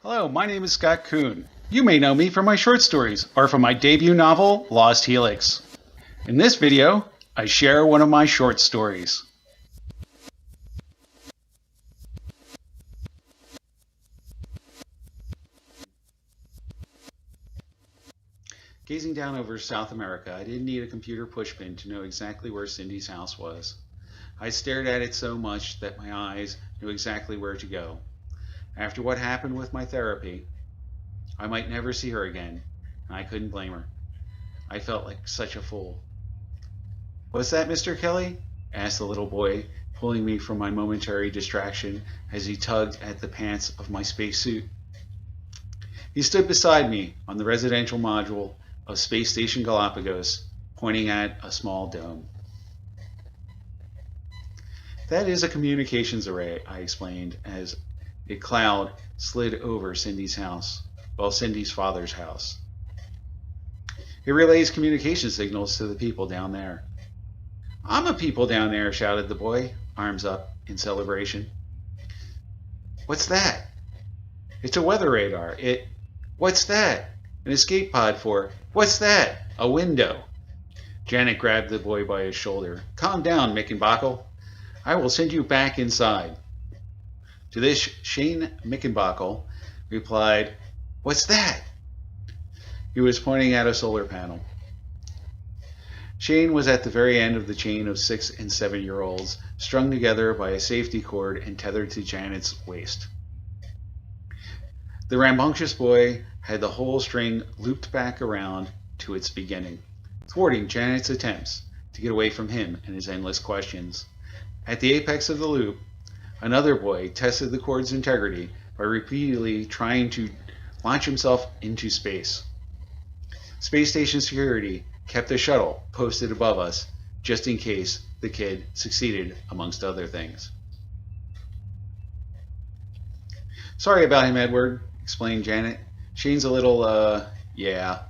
Hello, my name is Scott Kuhn. You may know me from my short stories or from my debut novel, Lost Helix. In this video, I share one of my short stories. Gazing down over South America, I didn't need a computer pushpin to know exactly where Cindy's house was. I stared at it so much that my eyes knew exactly where to go. After what happened with my therapy, I might never see her again, and I couldn't blame her. I felt like such a fool. "What's that, Mr. Kelly?" asked the little boy, pulling me from my momentary distraction as he tugged at the pants of my spacesuit. He stood beside me on the residential module of Space Station Galapagos, pointing at a small dome. "That is a communications array," I explained as a cloud slid over Cindy's house, Cindy's father's house. "It relays communication signals to the people down there." "I'm a people down there," shouted the boy, arms up in celebration. "What's that?" "It's a weather radar. What's that? An escape pod for..." "What's that?" "A window." Janet grabbed the boy by his shoulder. "Calm down, Mickenbackel. I will send you back inside." To this, Shane Mickenbackel replied, "What's that?" He was pointing at a solar panel. Shane was at the very end of the chain of 6 and 7-year-olds, strung together by a safety cord and tethered to Janet's waist. The rambunctious boy had the whole string looped back around to its beginning, thwarting Janet's attempts to get away from him and his endless questions. At the apex of the loop, another boy tested the cord's integrity by repeatedly trying to launch himself into space. Space station security kept the shuttle posted above us just in case the kid succeeded, amongst other things. "Sorry about him, Edward," explained Janet. "Shane's a little, yeah."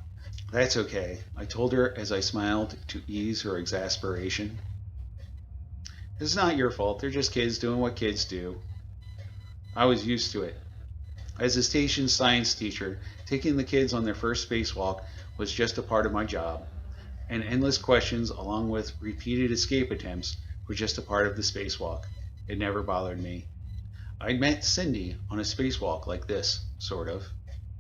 "That's okay," I told her as I smiled to ease her exasperation. "It's not your fault. They're just kids doing what kids do." I was used to it. As a station science teacher, taking the kids on their first spacewalk was just a part of my job, and endless questions along with repeated escape attempts were just a part of the spacewalk. It never bothered me. I'd met Cindy on a spacewalk like this, sort of.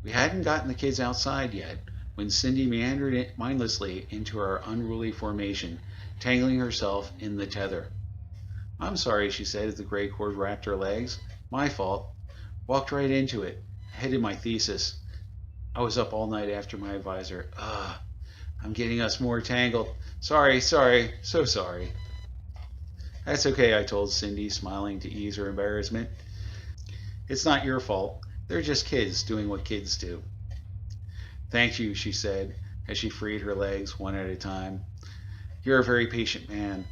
We hadn't gotten the kids outside yet when Cindy meandered mindlessly into our unruly formation, tangling herself in the tether. "I'm sorry," she said as the gray cord wrapped her legs. "My fault. Walked right into it. Headed my thesis. I was up all night after my advisor. I'm getting us more tangled. Sorry, so sorry." "That's okay," I told Cindy, smiling to ease her embarrassment. "It's not your fault. They're just kids doing what kids do." "Thank you," she said as she freed her legs one at a time. "You're a very patient man."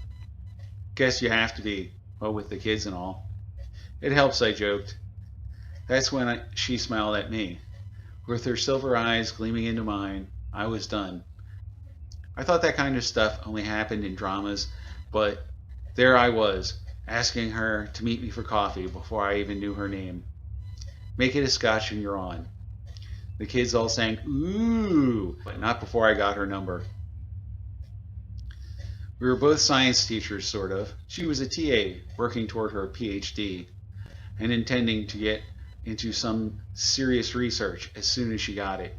"Guess you have to be, well, with the kids and all." "It helps," I joked. That's when she smiled at me. With her silver eyes gleaming into mine, I was done. I thought that kind of stuff only happened in dramas, but there I was, asking her to meet me for coffee before I even knew her name. "Make it a scotch and you're on." The kids all sang, "Ooh," but not before I got her number. We were both science teachers, sort of. She was a TA working toward her PhD and intending to get into some serious research as soon as she got it.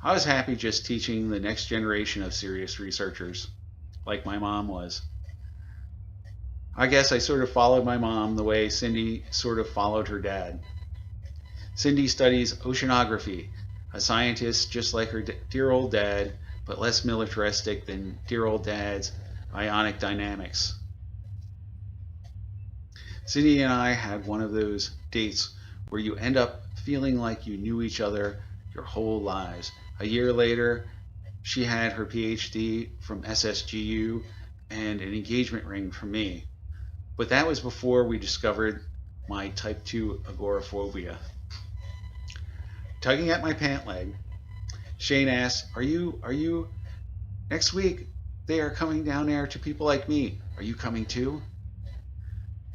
I was happy just teaching the next generation of serious researchers, like my mom was. I guess I sort of followed my mom the way Cindy sort of followed her dad. Cindy studies oceanography, a scientist just like her dear old dad, but less militaristic than dear old dad's ionic dynamics. Cindy and I had one of those dates where you end up feeling like you knew each other your whole lives. A year later, she had her PhD from SSGU and an engagement ring from me. But that was before we discovered my type II agoraphobia. Tugging at my pant leg, Shane asked, Are you, next week they are coming down there to people like me. Are you coming too?"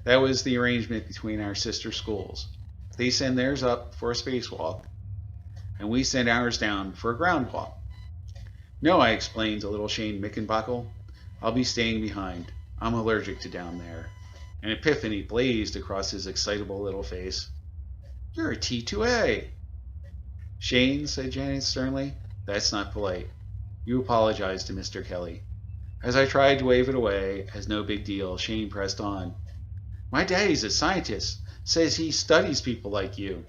That was the arrangement between our sister schools. They send theirs up for a spacewalk, and we send ours down for a ground walk. No, I explained to little Shane Mickenbuckle. I'll be staying behind. I'm allergic to down there. An epiphany blazed across his excitable little face. You're a T2A. Shane, said Janet sternly, that's not polite. You apologize to Mr. Kelly. As I tried to wave it away as no big deal, Shane pressed on. My daddy's a scientist. Says he studies people like you.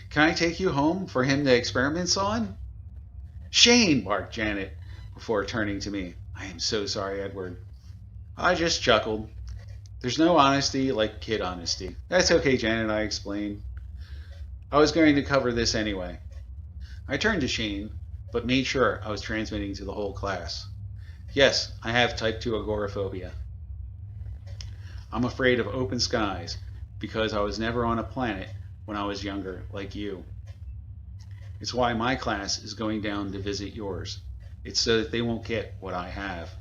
Can I take you home for him to experiments on? Shane, barked Janet before turning to me. I am so sorry, Edward. I just chuckled. There's no honesty like kid honesty. That's okay, Janet, I explained. I was going to cover this anyway. I turned to Shane, but made sure I was transmitting to the whole class. Yes, I have type II agoraphobia. I'm afraid of open skies because I was never on a planet when I was younger, like you. It's why my class is going down to visit yours. It's so that they won't get what I have.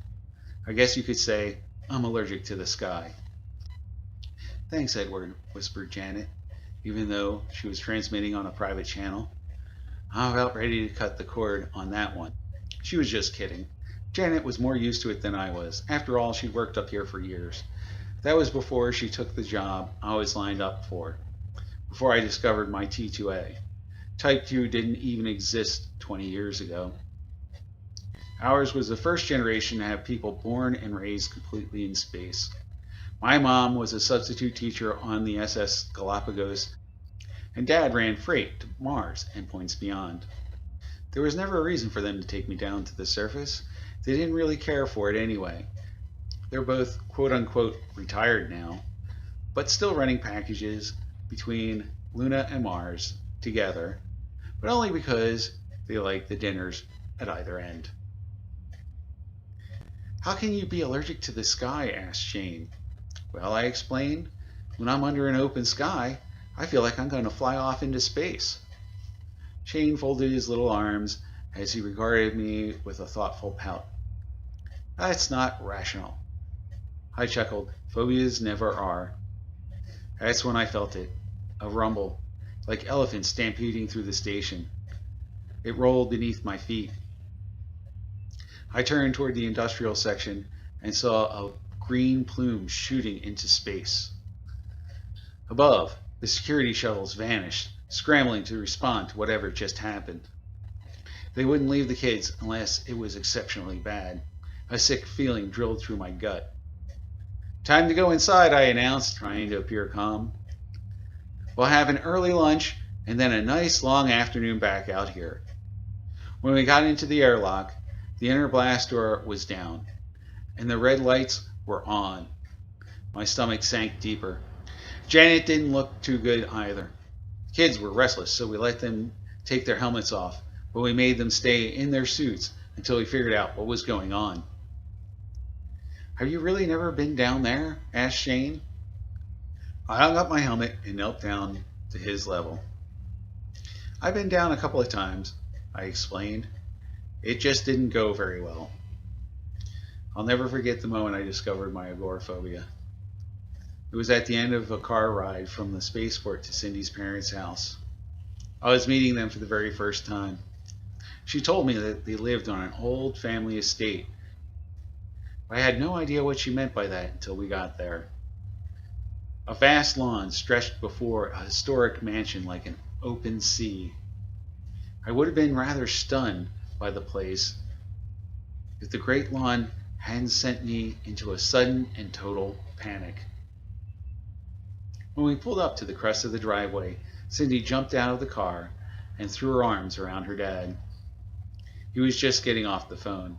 I guess you could say I'm allergic to the sky. Thanks, Edward, whispered Janet, even though she was transmitting on a private channel. I'm about ready to cut the cord on that one. She was just kidding. Janet was more used to it than I was. After all, she'd worked up here for years. That was before she took the job I was lined up for, before I discovered my T2A. Type II didn't even exist 20 years ago. Ours was the first generation to have people born and raised completely in space. My mom was a substitute teacher on the SS Galapagos, and Dad ran freight to Mars and points beyond. There was never a reason for them to take me down to the surface. They didn't really care for it anyway. They're both quote-unquote retired now, but still running packages between Luna and Mars together, but only because they like the dinners at either end. How can you be allergic to the sky? Asked Shane. Well, I explained, when I'm under an open sky, I feel like I'm going to fly off into space. Shane folded his little arms as he regarded me with a thoughtful pout. That's not rational. I chuckled. Phobias never are. That's when I felt it. A rumble, like elephants stampeding through the station. It rolled beneath my feet. I turned toward the industrial section and saw a green plume shooting into space. Above, the security shuttles vanished, scrambling to respond to whatever just happened. They wouldn't leave the kids unless it was exceptionally bad. A sick feeling drilled through my gut. Time to go inside, I announced, trying to appear calm. We'll have an early lunch and then a nice long afternoon back out here. When we got into the airlock, the inner blast door was down, and the red lights were on. My stomach sank deeper. Janet didn't look too good either. The kids were restless, so we let them take their helmets off, but we made them stay in their suits until we figured out what was going on. Have you really never been down there? Asked Shane. I hung up my helmet and knelt down to his level. I've been down a couple of times, I explained. It just didn't go very well. I'll never forget the moment I discovered my agoraphobia. It was at the end of a car ride from the spaceport to Cindy's parents' house. I was meeting them for the very first time. She told me that they lived on an old family estate. I had no idea what she meant by that until we got there. A vast lawn stretched before a historic mansion like an open sea. I would have been rather stunned by the place if the great lawn hadn't sent me into a sudden and total panic. When we pulled up to the crest of the driveway, Cindy jumped out of the car and threw her arms around her dad. He was just getting off the phone.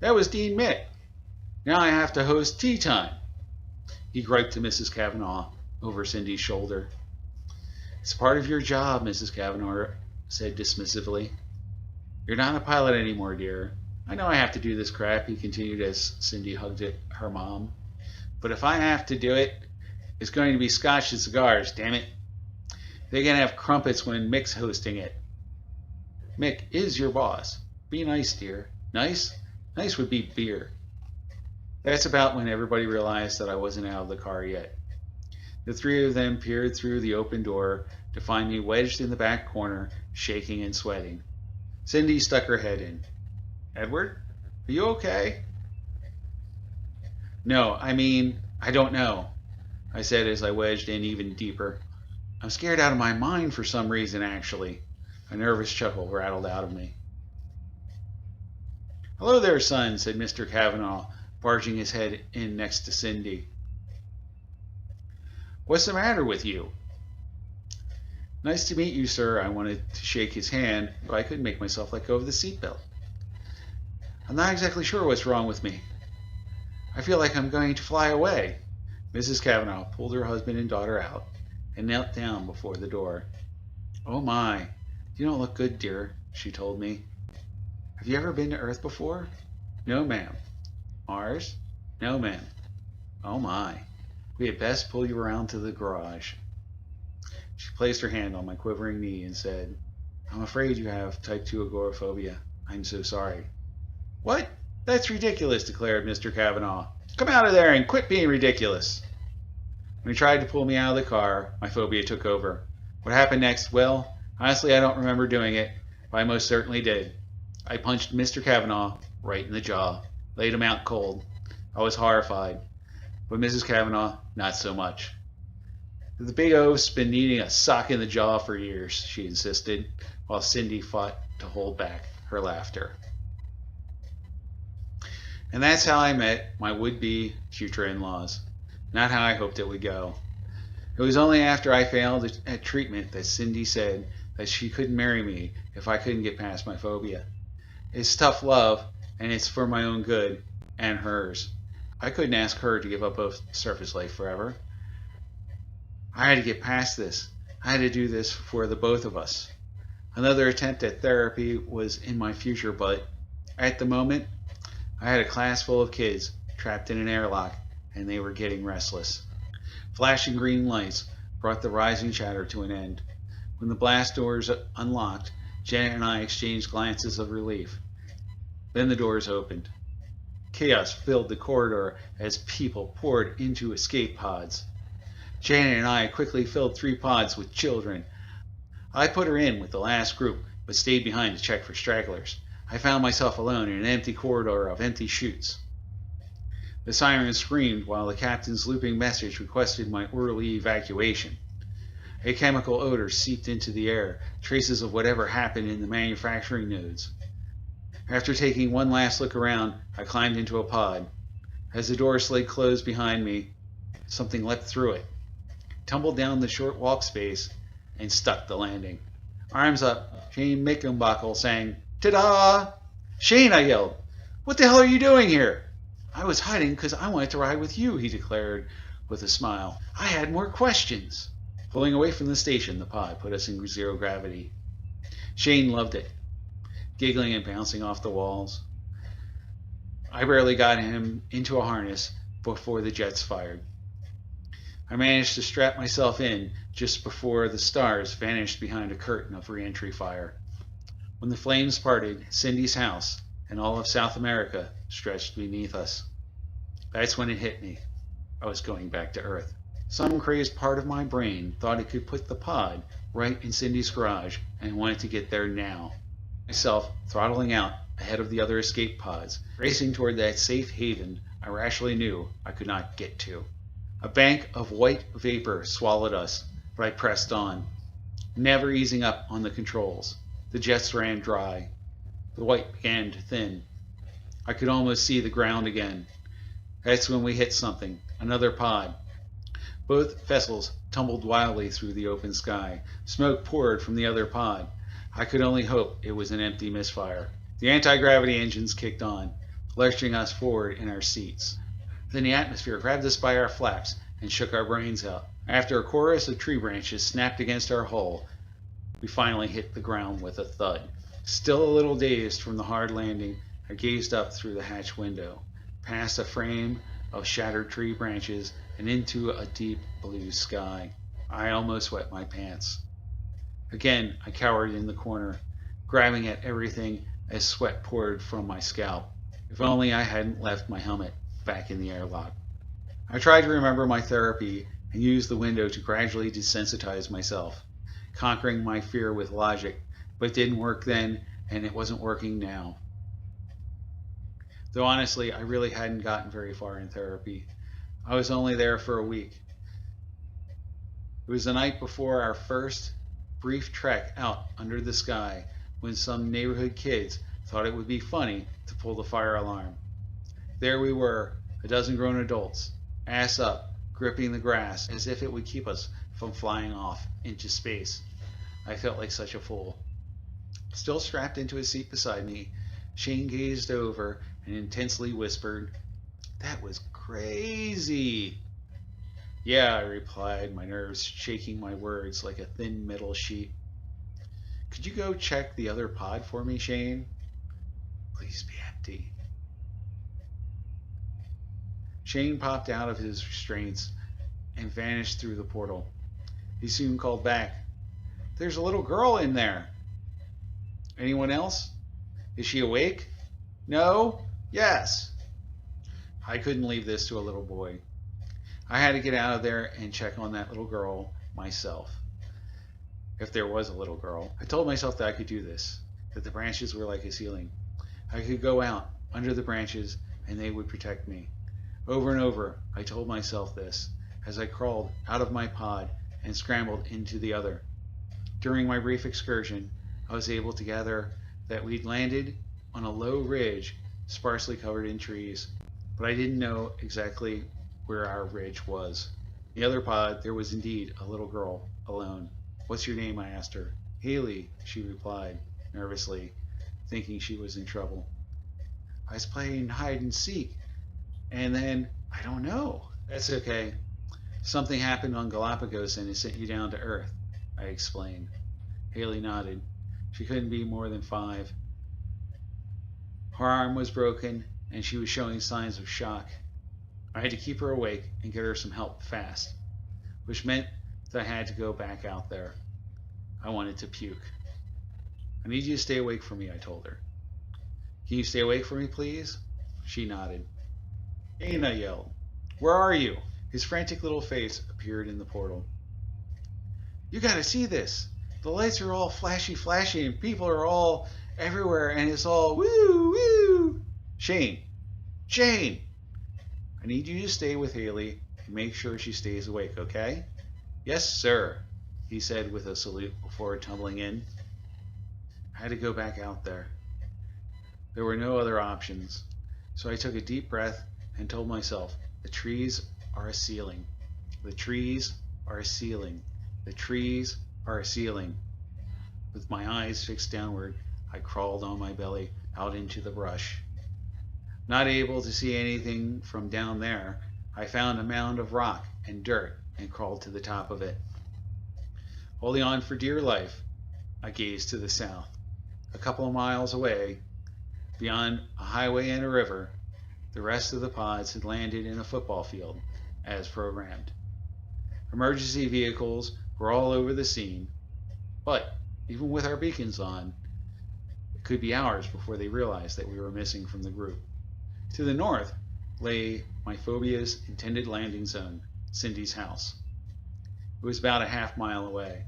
That was Dean Mick. Now I have to host tea time, he griped to Mrs. Kavanaugh over Cindy's shoulder. It's part of your job, Mrs. Kavanaugh said dismissively. You're not a pilot anymore, dear. I know I have to do this crap, he continued as Cindy hugged her mom. But if I have to do it, it's going to be scotch and cigars, damn it. They're going to have crumpets when Mick's hosting it. Mick is your boss. Be nice, dear. Nice? Nice would be beer. That's about when everybody realized that I wasn't out of the car yet. The three of them peered through the open door to find me wedged in the back corner, shaking and sweating. Cindy stuck her head in. Edward, are you okay? No, I don't know, I said as I wedged in even deeper. I'm scared out of my mind for some reason, actually. A nervous chuckle rattled out of me. Hello there, son, said Mr. Kavanaugh, barging his head in next to Cindy. What's the matter with you? Nice to meet you, sir. I wanted to shake his hand, but I couldn't make myself let go of the seatbelt. I'm not exactly sure what's wrong with me. I feel like I'm going to fly away. Mrs. Kavanaugh pulled her husband and daughter out and knelt down before the door. Oh my, you don't look good, dear, she told me. Have you ever been to Earth before? No, ma'am. Mars? No, ma'am. Oh my, we had best pull you around to the garage. She placed her hand on my quivering knee and said, I'm afraid you have type II Agoraphobia. I'm so sorry. What? That's ridiculous, declared Mr. Kavanaugh. Come out of there and quit being ridiculous. When he tried to pull me out of the car, my phobia took over. What happened next? Well, honestly, I don't remember doing it, but I most certainly did. I punched Mr. Kavanaugh right in the jaw, laid him out cold. I was horrified, but Mrs. Kavanaugh, not so much. The big oaf's been needing a sock in the jaw for years, she insisted, while Cindy fought to hold back her laughter. And that's how I met my would-be future in-laws. Not how I hoped it would go. It was only after I failed at treatment that Cindy said that she couldn't marry me if I couldn't get past my phobia. It's tough love, and it's for my own good, and hers. I couldn't ask her to give up surface life forever. I had to get past this. I had to do this for the both of us. Another attempt at therapy was in my future, but at the moment, I had a class full of kids trapped in an airlock, and they were getting restless. Flashing green lights brought the rising chatter to an end. When the blast doors unlocked, Janet and I exchanged glances of relief. Then the doors opened. Chaos filled the corridor as people poured into escape pods. Janet and I quickly filled 3 pods with children. I put her in with the last group, but stayed behind to check for stragglers. I found myself alone in an empty corridor of empty chutes. The siren screamed while the captain's looping message requested my orderly evacuation. A chemical odor seeped into the air, traces of whatever happened in the manufacturing nodes. After taking one last look around, I climbed into a pod. As the door slid closed behind me, something leapt through it, tumbled down the short walk space, and stuck the landing. Arms up, Shane Mickenbockel sang, Ta-da! Shane, I yelled. What the hell are you doing here? I was hiding because I wanted to ride with you, he declared with a smile. I had more questions. Pulling away from the station, the pod put us in zero gravity. Shane loved it, giggling and bouncing off the walls. I barely got him into a harness before the jets fired. I managed to strap myself in just before the stars vanished behind a curtain of re-entry fire. When the flames parted, Cindy's house and all of South America stretched beneath us. That's when it hit me. I was going back to Earth. Some crazed part of my brain thought it could put the pod right in Cindy's garage and wanted to get there now. Myself throttling out ahead of the other escape pods, racing toward that safe haven I rationally knew I could not get to. A bank of white vapor swallowed us, but I pressed on, never easing up on the controls. The jets ran dry. The white began to thin. I could almost see the ground again. That's when we hit something, another pod. Both vessels tumbled wildly through the open sky. Smoke poured from the other pod. I could only hope it was an empty misfire. The anti-gravity engines kicked on, lurching us forward in our seats. Then the atmosphere grabbed us by our flaps and shook our brains out. After a chorus of tree branches snapped against our hull, we finally hit the ground with a thud. Still a little dazed from the hard landing, I gazed up through the hatch window, past a frame of shattered tree branches and into a deep blue sky. I almost wet my pants. Again, I cowered in the corner, grabbing at everything as sweat poured from my scalp. If only I hadn't left my helmet back in the airlock. I tried to remember my therapy and used the window to gradually desensitize myself, conquering my fear with logic, but it didn't work then, and it wasn't working now. Though honestly, I really hadn't gotten very far in therapy. I was only there for a week. It was the night before our first brief trek out under the sky when some neighborhood kids thought it would be funny to pull the fire alarm. There we were, a dozen grown adults, ass up, gripping the grass as if it would keep us from flying off into space. I felt like such a fool. Still strapped into his seat beside me, Shane gazed over and intensely whispered, "That was crazy." "Yeah," I replied, my nerves shaking my words like a thin metal sheet. "Could you go check the other pod for me, Shane?" "Please be empty." Shane popped out of his restraints and vanished through the portal. He soon called back, "There's a little girl in there." "Anyone else? Is she awake?" "No?" "Yes." I couldn't leave this to a little boy. I had to get out of there and check on that little girl myself. If there was a little girl. I told myself that I could do this, that the branches were like a ceiling. I could go out under the branches and they would protect me. Over and over, I told myself this as I crawled out of my pod and scrambled into the other. During my brief excursion, I was able to gather that we'd landed on a low ridge sparsely covered in trees, but I didn't know exactly where our ridge was. In the other pod, there was indeed a little girl, alone. "What's your name?" I asked her. "Haley," she replied, nervously, thinking she was in trouble. "I was playing hide and seek, and then, I don't know." "That's okay. Something happened on Galapagos and it sent you down to Earth," I explained. Haley nodded. She couldn't be more than 5. Her arm was broken, and she was showing signs of shock. I had to keep her awake and get her some help fast, which meant that I had to go back out there. I wanted to puke. "I need you to stay awake for me," I told her. "Can you stay awake for me, please?" She nodded. "Shane," I yelled. "Where are you?" His frantic little face appeared in the portal. "You gotta see this. The lights are all flashy, and people are all everywhere, and it's all woo, woo." "Shane! Shane! I need you to stay with Haley and make sure she stays awake, okay?" "Yes, sir," he said with a salute before tumbling in. I had to go back out there. There were no other options, so I took a deep breath and told myself, the trees are a ceiling. The trees are a ceiling. The trees are a ceiling. With my eyes fixed downward, I crawled on my belly out into the brush. Not able to see anything from down there, I found a mound of rock and dirt and crawled to the top of it. Holding on for dear life, I gazed to the south. A couple of miles away, beyond a highway and a river, the rest of the pods had landed in a football field, as programmed. Emergency vehicles were all over the scene, but even with our beacons on, it could be hours before they realized that we were missing from the group. To the north lay my phobia's intended landing zone, Cindy's house. It was about a half-mile away.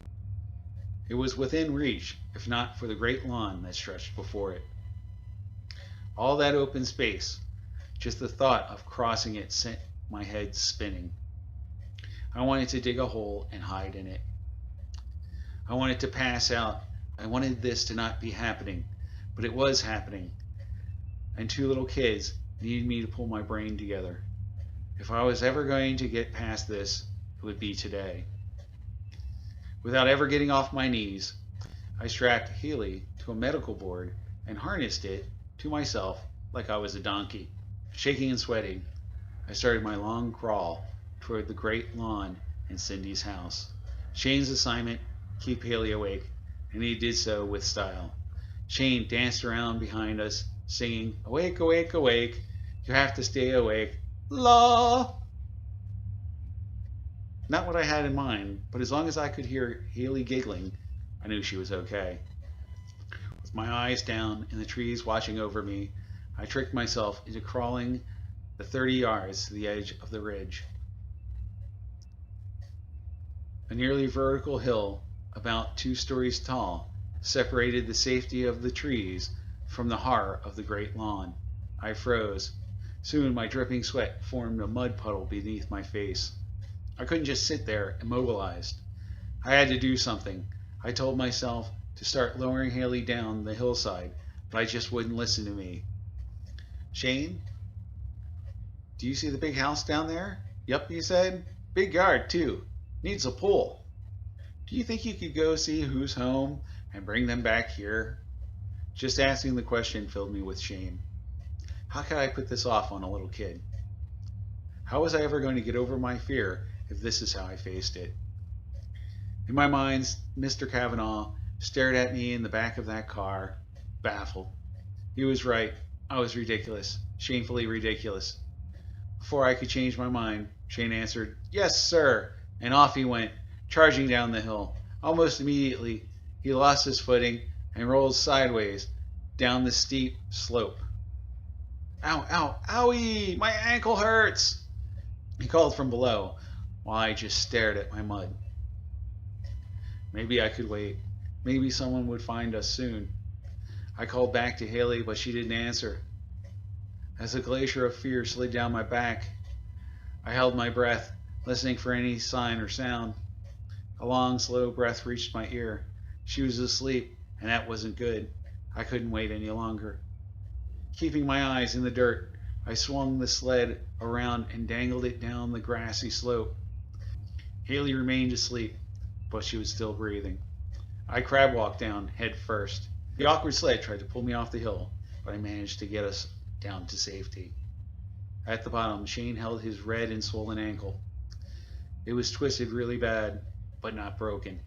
It was within reach, if not for the great lawn that stretched before it. All that open space, just the thought of crossing it sent my head spinning. I wanted to dig a hole and hide in it. I wanted to pass out. I wanted this to not be happening, but it was happening. And 2 little kids needed me to pull my brain together. If I was ever going to get past this, it would be today. Without ever getting off my knees, I strapped Haley to a medical board and harnessed it to myself like I was a donkey. Shaking and sweating, I started my long crawl toward the great lawn in Cindy's house. Shane's assignment, keep Haley awake, and he did so with style. Shane danced around behind us, singing, "Awake, awake, awake, you have to stay awake, la." Not what I had in mind, but as long as I could hear Haley giggling, I knew she was okay. With my eyes down and the trees watching over me, I tricked myself into crawling the 30 yards to the edge of the ridge. A nearly vertical hill, about 2 stories tall, separated the safety of the trees from the horror of the great lawn. I froze. Soon my dripping sweat formed a mud puddle beneath my face. I couldn't just sit there, immobilized. I had to do something. I told myself to start lowering Haley down the hillside, but I just wouldn't listen to me. Shane, do you see the big house down there? Yup, he said. Big yard, too. Needs a pool. Do you think you could go see who's home and bring them back here? Just asking the question filled me with shame. How could I put this off on a little kid? How was I ever going to get over my fear if this is how I faced it? In my mind, Mr. Kavanaugh stared at me in the back of that car, baffled. He was right. I was ridiculous, shamefully ridiculous. Before I could change my mind, Shane answered, "Yes, sir," and off he went, charging down the hill. Almost immediately, he lost his footing and rolled sideways down the steep slope. "Ow, ow, owie! My ankle hurts!" he called from below, while I just stared at my mud. Maybe I could wait. Maybe someone would find us soon. I called back to Haley, but she didn't answer. As a glacier of fear slid down my back, I held my breath, listening for any sign or sound. A long, slow breath reached my ear. She was asleep, and that wasn't good. I couldn't wait any longer. Keeping my eyes in the dirt, I swung the sled around and dangled it down the grassy slope. Haley remained asleep, but she was still breathing. I crab walked down, head first. The awkward sled tried to pull me off the hill, but I managed to get us down to safety. At the bottom, Shane held his red and swollen ankle. It was twisted really bad, but not broken.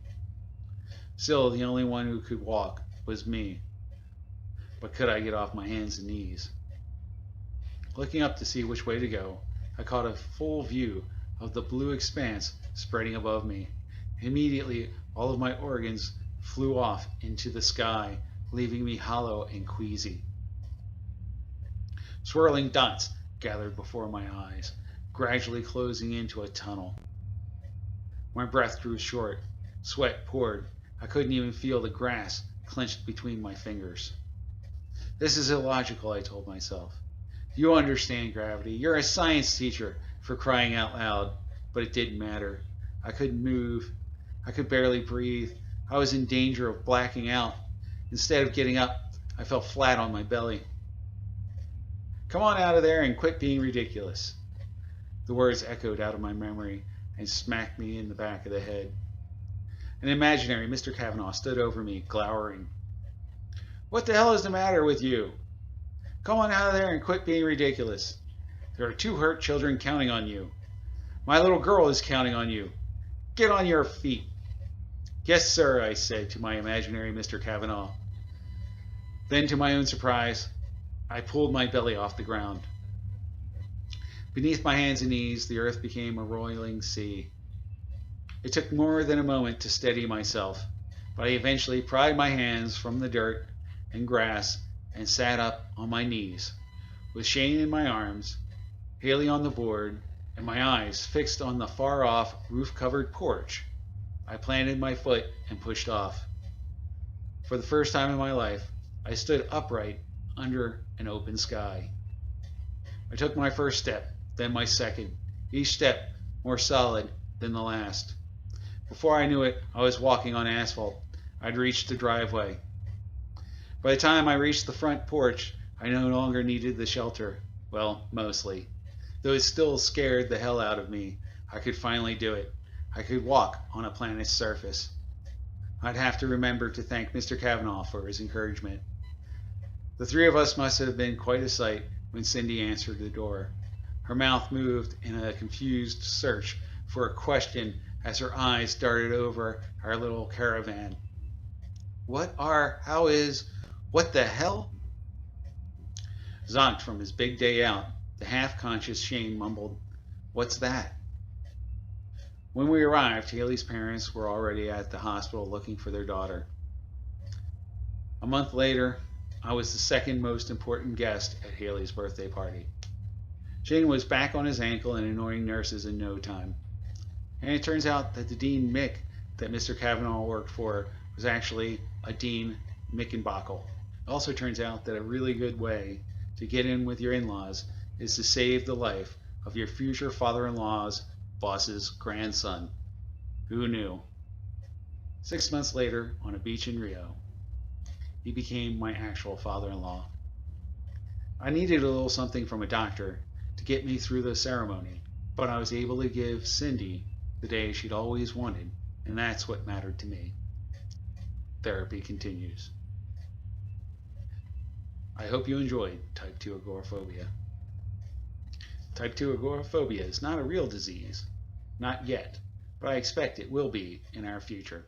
Still, the only one who could walk was me. But could I get off my hands and knees? Looking up to see which way to go, I caught a full view of the blue expanse spreading above me. Immediately, all of my organs flew off into the sky, leaving me hollow and queasy. Swirling dots gathered before my eyes, gradually closing into a tunnel. My breath drew short. Sweat poured. I couldn't even feel the grass clenched between my fingers. This is illogical, I told myself. You understand gravity. You're a science teacher, for crying out loud. But it didn't matter. I couldn't move. I could barely breathe. I was in danger of blacking out. Instead of getting up, I fell flat on my belly. Come on out of there and quit being ridiculous. The words echoed out of my memory and smacked me in the back of the head. An imaginary Mr. Kavanaugh stood over me, glowering. What the hell is the matter with you? Come on out of there and quit being ridiculous. There are 2 hurt children counting on you. My little girl is counting on you. Get on your feet. Yes, sir, I said to my imaginary Mr. Kavanaugh. Then, to my own surprise, I pulled my belly off the ground. Beneath my hands and knees, the earth became a roiling sea. It took more than a moment to steady myself, but I eventually pried my hands from the dirt and grass and sat up on my knees, with Shane in my arms, Haley on the board, and my eyes fixed on the far-off roof-covered porch. I planted my foot and pushed off. For the first time in my life, I stood upright under an open sky. I took my first step, then my second, each step more solid than the last. Before I knew it, I was walking on asphalt. I'd reached the driveway. By the time I reached the front porch, I no longer needed the shelter. Well, mostly. Though it still scared the hell out of me, I could finally do it. I could walk on a planet's surface. I'd have to remember to thank Mr. Kavanaugh for his encouragement. The 3 of us must have been quite a sight when Cindy answered the door. Her mouth moved in a confused search for a question as her eyes darted over our little caravan. What the hell? Zonked from his big day out, the half-conscious Shane mumbled, "What's that?" When we arrived, Haley's parents were already at the hospital looking for their daughter. A month later, I was the second most important guest at Haley's birthday party. Shane was back on his ankle and annoying nurses in no time. And it turns out that the Dean Mick that Mr. Kavanaugh worked for was actually a Dean Mickenbockel. It also turns out that a really good way to get in with your in-laws is to save the life of your future father-in-law's boss's grandson. Who knew? 6 months later, on a beach in Rio, he became my actual father-in-law. I needed a little something from a doctor to get me through the ceremony, but I was able to give Cindy the day she'd always wanted, and that's what mattered to me. Therapy continues. I hope you enjoyed Type II Agoraphobia. Type II Agoraphobia is not a real disease. Not yet, but I expect it will be in our future.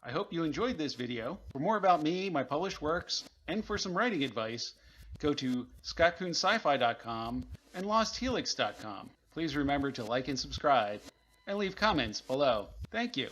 I hope you enjoyed this video. For more about me, my published works, and for some writing advice, go to scottcoonscifi.com and losthelix.com. Please remember to like and subscribe, and leave comments below. Thank you.